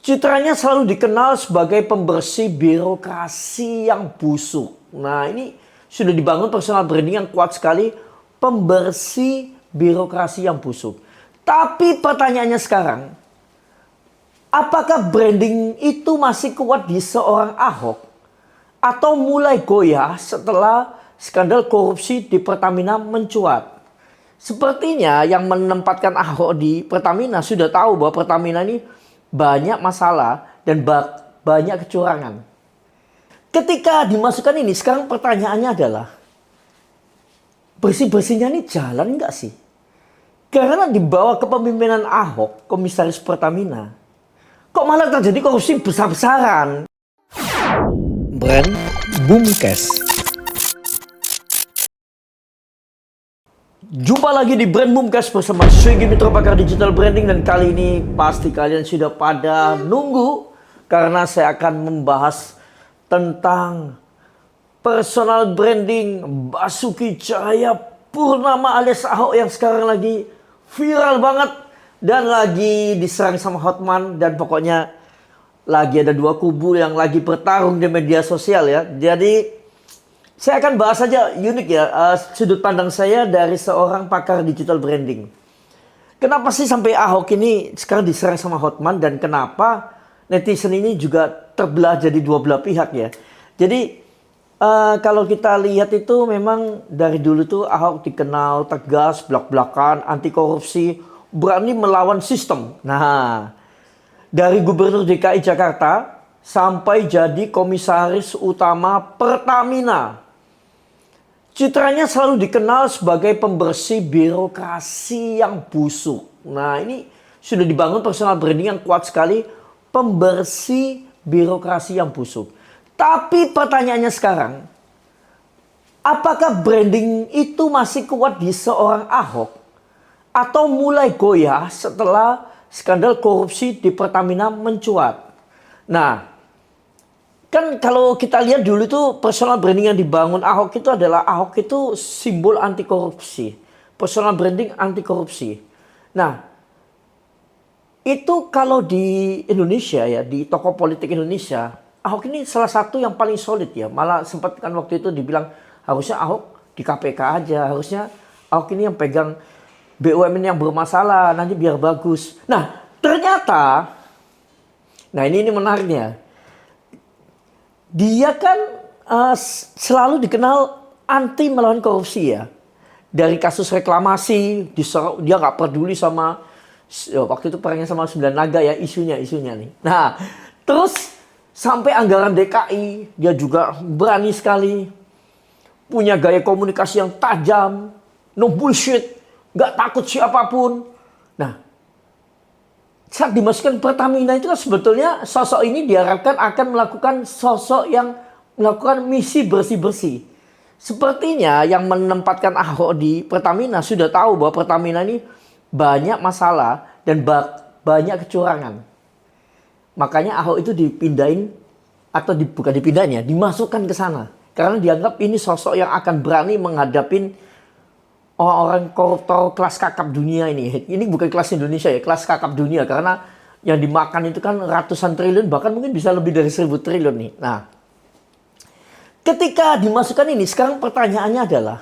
Citranya selalu dikenal sebagai pembersih birokrasi yang busuk. Nah, ini sudah dibangun personal branding yang kuat sekali, pembersih birokrasi yang busuk. Tapi pertanyaannya sekarang, apakah branding itu masih kuat di seorang Ahok? Atau mulai goyah setelah skandal korupsi di Pertamina mencuat? Sepertinya yang menempatkan Ahok di Pertamina sudah tahu bahwa Pertamina ini banyak masalah dan banyak kecurangan. Ketika dimasukkan ini, sekarang pertanyaannya adalah, bersih-bersihnya ini jalan nggak sih? Karena di bawah kepemimpinan Ahok, komisaris Pertamina, kok malah terjadi korupsi besar-besaran? Brand Boomcast. Jumpa lagi di Brand Boomcast bersama Sugi Mitra Pakar Digital Branding. Dan kali ini pasti kalian sudah pada nunggu, karena saya akan membahas tentang personal branding Basuki Cahayapurnama alias Ahok yang sekarang lagi viral banget dan lagi diserang sama Hotman. Dan pokoknya lagi ada dua kubu yang lagi bertarung di media sosial ya. Jadi saya akan bahas saja unik ya, sudut pandang saya dari seorang pakar digital branding. Kenapa sih sampai Ahok ini sekarang diserang sama Hotman, dan kenapa netizen ini juga terbelah jadi dua belah pihak ya. Jadi kalau kita lihat itu memang dari dulu tuh Ahok dikenal tegas, belak-belakan, anti korupsi, berani melawan sistem. Nah, dari Gubernur DKI Jakarta sampai jadi komisaris utama Pertamina, citranya selalu dikenal sebagai pembersih birokrasi yang busuk. Nah, ini sudah dibangun personal branding yang kuat sekali, pembersih birokrasi yang busuk. Tapi pertanyaannya sekarang, apakah branding itu masih kuat di seorang Ahok? Atau mulai goyah setelah skandal korupsi di Pertamina mencuat? Nah, kan kalau kita lihat dulu tuh personal branding yang dibangun Ahok itu adalah Ahok itu simbol anti korupsi. Personal branding anti korupsi. Nah, itu kalau di Indonesia ya, di tokoh politik Indonesia, Ahok ini salah satu yang paling solid ya. Malah sempat kan waktu itu dibilang harusnya Ahok di KPK aja. Harusnya Ahok ini yang pegang BUMN yang bermasalah, nanti biar bagus. Nah, ternyata, nah ini menariknya. Dia kan selalu dikenal anti melawan korupsi ya. Dari kasus reklamasi, dia nggak peduli sama, waktu itu perangnya sama Sembilan Naga ya, isunya nih. Nah, terus sampai anggaran DKI, dia juga berani sekali. Punya gaya komunikasi yang tajam, no bullshit, nggak takut siapapun. Nah, saat dimasukkan Pertamina itu kan sebetulnya sosok ini diharapkan akan melakukan sosok yang melakukan misi bersih-bersih. Sepertinya yang menempatkan Ahok di Pertamina sudah tahu bahwa Pertamina ini banyak masalah dan banyak kecurangan. Makanya Ahok itu dipindahin, atau bukan dipindahin ya, dimasukkan ke sana. Karena dianggap ini sosok yang akan berani menghadapin orang-orang koruptor kelas kakap dunia ini. Ini bukan kelas Indonesia ya, kelas kakap dunia. Karena yang dimakan itu kan ratusan triliun, bahkan mungkin bisa lebih dari 1.000 triliun nih. Nah, ketika dimasukkan ini, sekarang pertanyaannya adalah,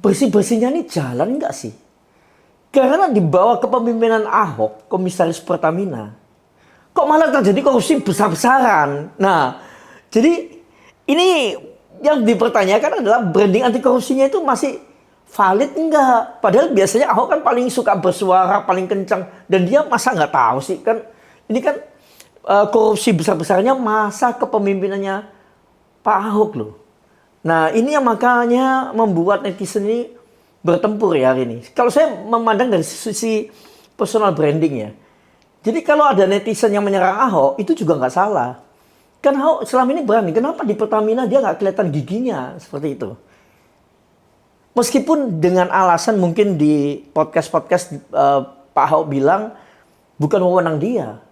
bersih-bersihnya ini jalan nggak sih? Karena di bawah kepemimpinan Ahok, komisaris Pertamina, kok malah terjadi korupsi besar-besaran. Nah, jadi ini yang dipertanyakan adalah branding anti korupsinya itu masih valid enggak? Padahal biasanya Ahok kan paling suka bersuara, paling kencang. Dan dia masa nggak tahu sih? Kan ini kan korupsi besar-besarnya masa kepemimpinannya Pak Ahok loh. Nah, ini yang makanya membuat netizen ini bertempur ya hari ini. Kalau saya memandang dari sisi personal branding ya. Jadi kalau ada netizen yang menyerang Ahok, itu juga nggak salah. Kan Ahok selama ini berani. Kenapa di Pertamina dia nggak kelihatan giginya seperti itu? Meskipun dengan alasan mungkin di podcast-podcast Pak Ahok bilang bukan wewenang dia.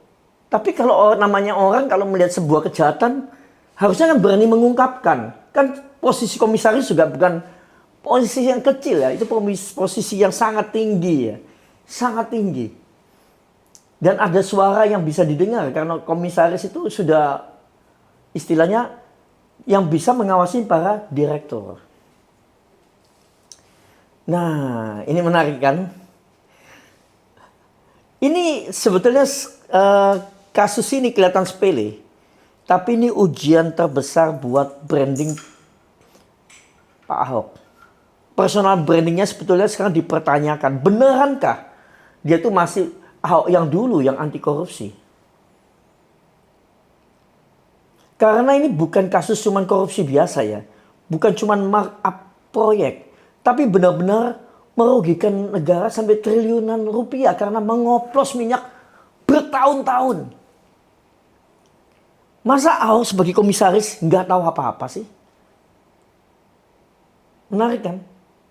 Tapi kalau namanya orang kalau melihat sebuah kejahatan harusnya kan berani mengungkapkan. Kan posisi komisaris juga bukan posisi yang kecil ya. Itu posisi yang sangat tinggi ya. Sangat tinggi. Dan ada suara yang bisa didengar karena komisaris itu sudah istilahnya yang bisa mengawasi para direktur. Nah, ini menarik kan? Ini sebetulnya kasus ini kelihatan sepele, tapi ini ujian terbesar buat branding Pak Ahok. Personal brandingnya sebetulnya sekarang dipertanyakan, benerankah dia tuh masih Ahok yang dulu yang anti korupsi? Karena ini bukan kasus cuman korupsi biasa ya, bukan cuman markup proyek, tapi benar-benar merugikan negara sampai triliunan rupiah karena mengoplos minyak bertahun-tahun. Masa Ahok sebagai komisaris nggak tahu apa-apa sih? Menarik kan?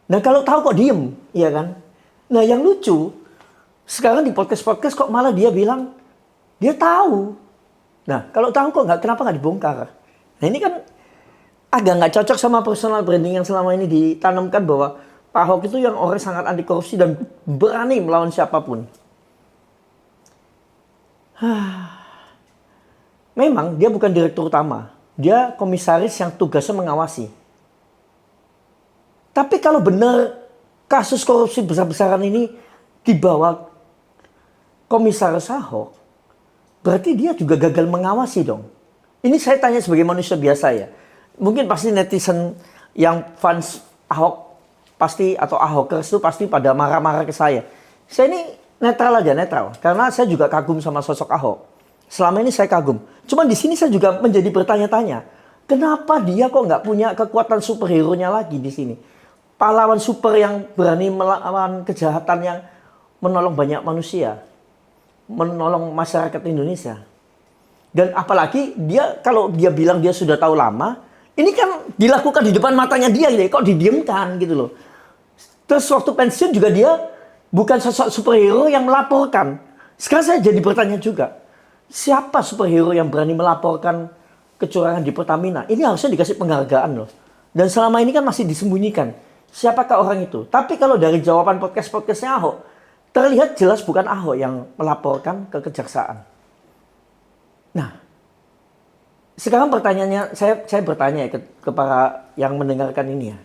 Nah kalau tahu kok diem, iya kan? Nah yang lucu, sekarang di podcast-podcast kok malah dia bilang, dia tahu. Nah kalau tahu kok kenapa nggak dibongkar? Nah ini kan agak nggak cocok sama personal branding yang selama ini ditanamkan bahwa Pak Ahok itu yang orang sangat anti korupsi dan berani melawan siapapun. Memang dia bukan direktur utama. Dia komisaris yang tugasnya mengawasi. Tapi kalau benar kasus korupsi besar-besaran ini dibawa komisaris Ahok, berarti dia juga gagal mengawasi dong. Ini saya tanya sebagai manusia biasa ya. Mungkin pasti netizen yang fans Ahok pasti atau Ahokers itu pasti pada marah-marah ke saya. Saya ini netral aja, netral. Karena saya juga kagum sama sosok Ahok. Selama ini saya kagum. Cuman di sini saya juga menjadi bertanya-tanya. Kenapa dia kok nggak punya kekuatan superhero-nya lagi di sini? Pahlawan super yang berani melawan kejahatan yang menolong banyak manusia. Menolong masyarakat Indonesia. Dan apalagi dia kalau dia bilang dia sudah tahu lama, ini kan dilakukan di depan matanya dia, kok didiamkan gitu loh. Terus waktu pensiun juga dia bukan sosok superhero yang melaporkan. Sekarang saya jadi bertanya juga, siapa superhero yang berani melaporkan kecurangan di Pertamina? Ini harusnya dikasih penghargaan loh. Dan selama ini kan masih disembunyikan. Siapakah orang itu? Tapi kalau dari jawaban podcast-podcastnya Ahok, terlihat jelas bukan Ahok yang melaporkan ke kejaksaan. Nah, sekarang pertanyaannya, saya bertanya ya ke para yang mendengarkan ini ya.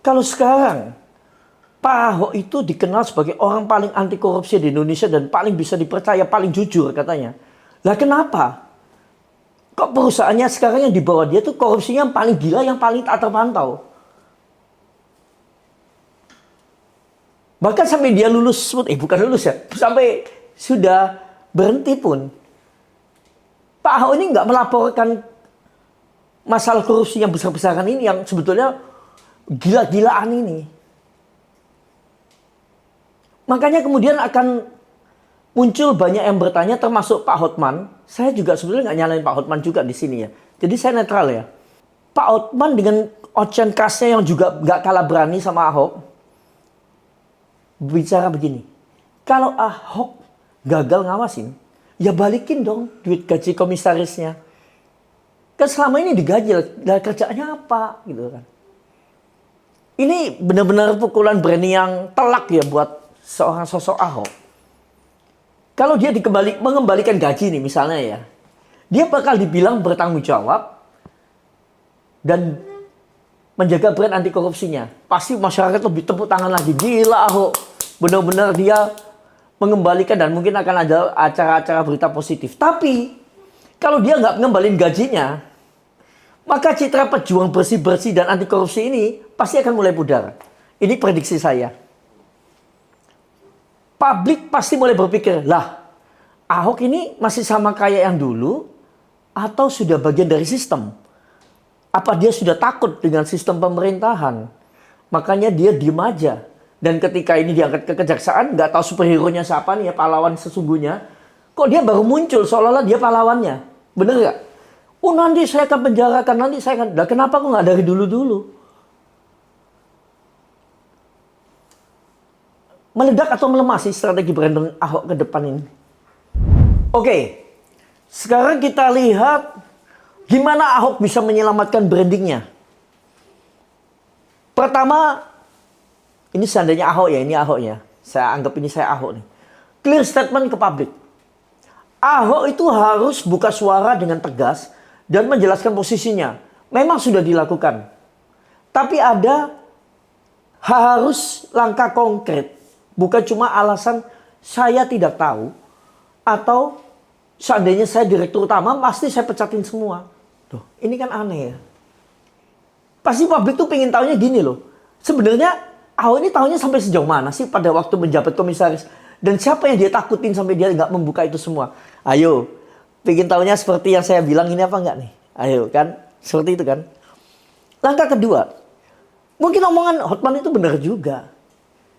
Kalau sekarang Pak Ahok itu dikenal sebagai orang paling anti korupsi di Indonesia dan paling bisa dipercaya, paling jujur katanya. Lah kenapa? Kok perusahaannya sekarang yang di bawah dia tuh korupsinya yang paling gila, yang paling tak terpantau. Bahkan sampai dia lulus, bukan lulus ya, sampai sudah berhenti pun. Pak Ahok ini nggak melaporkan masalah korupsi yang besar-besaran ini, yang sebetulnya gila-gilaan ini. Makanya kemudian akan muncul banyak yang bertanya, termasuk Pak Hotman. Saya juga sebetulnya nggak nyalain Pak Hotman juga di sini ya. Jadi saya netral ya. Pak Hotman dengan ocehan khasnya yang juga nggak kalah berani sama Ahok, bicara begini. Kalau Ahok gagal ngawasin, ya balikin dong duit gaji komisarisnya. Kan selama ini digaji, lah kerjanya apa gitu kan. Ini benar-benar pukulan branding yang telak ya buat seorang sosok Ahok. Kalau dia mengembalikan gaji nih misalnya ya, dia bakal dibilang bertanggung jawab dan menjaga brand anti korupsinya. Pasti masyarakat lebih tepuk tangan lagi. Gila Ahok, benar-benar dia mengembalikan dan mungkin akan ada acara-acara berita positif. Tapi kalau dia nggak ngembalin gajinya, maka citra pejuang bersih-bersih dan anti korupsi ini pasti akan mulai pudar. Ini prediksi saya. Publik pasti mulai berpikir, lah Ahok ini masih sama kayak yang dulu atau sudah bagian dari sistem? Apa dia sudah takut dengan sistem pemerintahan? Makanya dia diem aja. Dan ketika ini diangkat ke kejaksaan, nggak tahu superhero-nya siapa nih ya, pahlawan sesungguhnya. Kok dia baru muncul seolah-olah dia pahlawannya? Bener nggak? Oh nanti saya akan penjarakan, nanti saya akan... Nah, kenapa kok nggak dari dulu-dulu? Meledak atau melemah sih strategi branding Ahok ke depan ini? Oke, sekarang kita lihat gimana Ahok bisa menyelamatkan brandingnya. Pertama, ini seandainya Ahok ya, ini Ahoknya. Saya anggap ini saya Ahok nih. Clear statement ke publik. Ahok itu harus buka suara dengan tegas dan menjelaskan posisinya. Memang sudah dilakukan. Tapi ada harus langkah konkret. Bukan cuma alasan saya tidak tahu atau seandainya saya direktur utama pasti saya pecatin semua. Tuh, ini kan aneh ya. Pasti publik tuh pengen tahunya gini loh. Sebenarnya Ahok ini tahunya sampai sejauh mana sih pada waktu menjabat komisaris? Dan siapa yang dia takutin sampai dia nggak membuka itu semua? Ayo, pengen tahunya seperti yang saya bilang ini apa nggak nih? Ayo kan, seperti itu kan. Langkah kedua, mungkin omongan Hotman itu benar juga.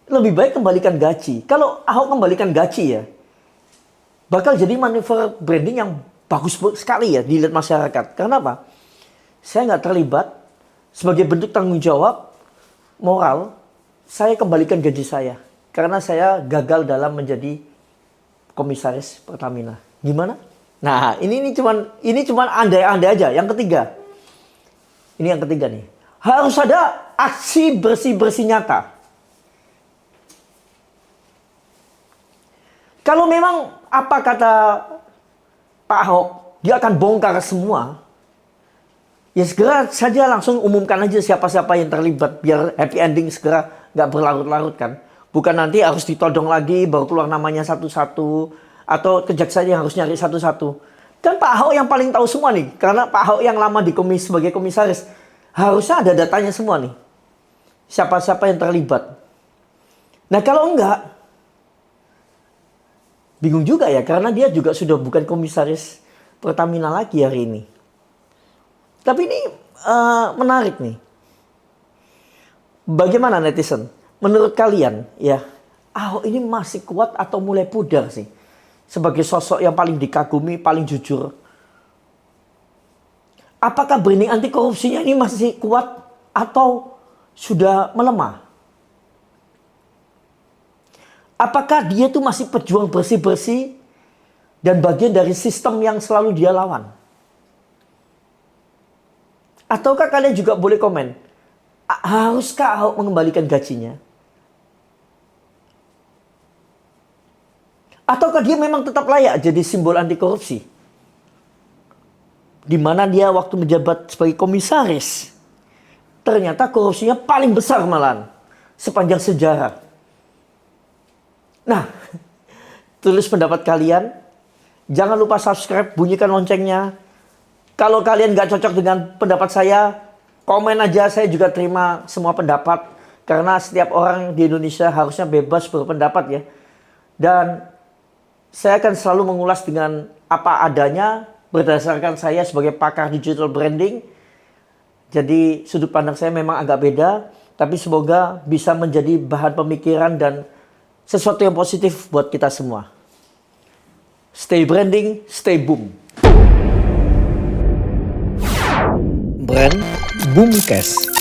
Lebih baik kembalikan gaji. Kalau Ahok kembalikan gaji ya, bakal jadi manuver branding yang bagus sekali ya dilihat masyarakat. Karena apa? Saya nggak terlibat sebagai bentuk tanggung jawab moral. Saya kembalikan gaji saya karena saya gagal dalam menjadi komisaris Pertamina. Gimana? Nah, ini cuman andai-andai aja. Yang ketiga. Ini yang ketiga nih. Harus ada aksi bersih-bersih nyata. Kalau memang apa kata Pak Ahok, dia akan bongkar semua. Ya segera saja langsung umumkan aja siapa-siapa yang terlibat biar happy ending segera nggak berlarut-larut kan. Bukan nanti harus ditodong lagi baru keluar namanya satu-satu atau kejaksaan yang harus nyari satu-satu. Kan Pak Ahok yang paling tahu semua nih karena Pak Ahok yang lama sebagai komisaris harusnya ada datanya semua nih. Siapa-siapa yang terlibat. Nah kalau enggak bingung juga ya karena dia juga sudah bukan komisaris Pertamina lagi hari ini. Tapi ini menarik nih. Bagaimana netizen? Menurut kalian ya, Ahok ini masih kuat atau mulai pudar sih? Sebagai sosok yang paling dikagumi, paling jujur. Apakah branding anti korupsinya ini masih kuat atau sudah melemah? Apakah dia tuh masih pejuang bersih-bersih dan bagian dari sistem yang selalu dia lawan? Ataukah kalian juga boleh komen, haruskah Ahok mengembalikan gajinya? Ataukah dia memang tetap layak jadi simbol anti korupsi? Di mana dia waktu menjabat sebagai komisaris, ternyata korupsinya paling besar malahan sepanjang sejarah. Nah, tulis pendapat kalian. Jangan lupa subscribe, bunyikan loncengnya. Kalau kalian gak cocok dengan pendapat saya, komen aja. Saya juga terima semua pendapat. Karena setiap orang di Indonesia harusnya bebas berpendapat ya. Dan saya akan selalu mengulas dengan apa adanya berdasarkan saya sebagai pakar digital branding. Jadi sudut pandang saya memang agak beda. Tapi semoga bisa menjadi bahan pemikiran dan sesuatu yang positif buat kita semua. Stay branding, stay boom. Brand Boomcast.